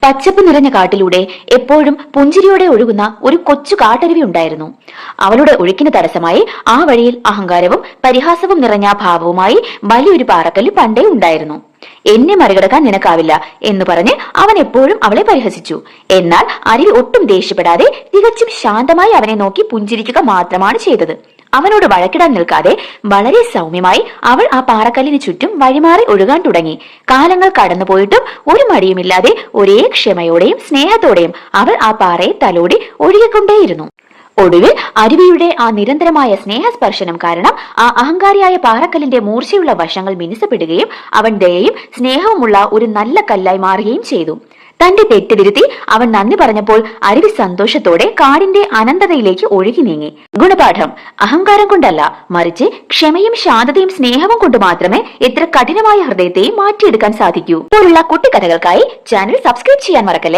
പച്ചപ്പ് നിറഞ്ഞ കാട്ടിലൂടെ എപ്പോഴും പുഞ്ചിരിയോടെ ഒഴുകുന്ന ഒരു കൊച്ചു കാട്ടരുവി ഉണ്ടായിരുന്നു. അവളുടെ ഒഴുക്കിന് തടസ്സമായി ആ വഴിയിൽ അഹങ്കാരവും പരിഹാസവും നിറഞ്ഞ ഭാവവുമായി വലിയൊരു പാറക്കല്ല് പണ്ടേ ഉണ്ടായിരുന്നു. എന്നെ മറികടക്കാൻ നിനക്കാവില്ല എന്ന് പറഞ്ഞ് അവൻ എപ്പോഴും അവളെ പരിഹസിച്ചു. എന്നാൽ അരുവി ഒട്ടും ദേഷ്യപ്പെടാതെ തികച്ചും ശാന്തമായി അവനെ നോക്കി പുഞ്ചിരിക്കുക മാത്രമാണ് ചെയ്തത്. അവനോട് വഴക്കിടാൻ നിൽക്കാതെ വളരെ സൗമ്യമായി അവൾ ആ പാറക്കല്ലിന് ചുറ്റും വഴിമാറി ഒഴുകാൻ തുടങ്ങി. കാലങ്ങൾ കടന്നുപോയിട്ടും ഒരു മടിയുമില്ലാതെ ഒരേ ക്ഷമയോടെയും സ്നേഹത്തോടെയും അവൾ ആ പാറയെ തലോടി ഒഴുകിക്കൊണ്ടേയിരുന്നു. ഒടുവിൽ അരുവിയുടെ ആ നിരന്തരമായ സ്നേഹസ്പർശനം കാരണം ആ അഹങ്കാരിയായ പാറക്കല്ലിന്റെ മൂർച്ചയുള്ള വശങ്ങൾ മിനുസപ്പെടുകയും അവൻ ദയയും സ്നേഹവുമുള്ള ഒരു നല്ല കല്ലായി മാറുകയും ചെയ്തു. തന്റെ തെറ്റ് തിരുത്തി അവൻ നന്ദി പറഞ്ഞപ്പോൾ അരുവി സന്തോഷത്തോടെ കാടിന്റെ അനന്തതയിലേക്ക് ഒഴുകി നീങ്ങി. ഗുണപാഠം: അഹങ്കാരം കൊണ്ടല്ല, മറിച്ച് ക്ഷമയും ശാന്തതയും സ്നേഹവും കൊണ്ട് മാത്രമേ എത്ര കഠിനമായ ഹൃദയത്തെയും മാറ്റിയെടുക്കാൻ സാധിക്കൂ. പോലുള്ള കുട്ടിക്കഥകൾക്കായി ചാനൽ സബ്സ്ക്രൈബ് ചെയ്യാൻ മറക്കല്ലേ.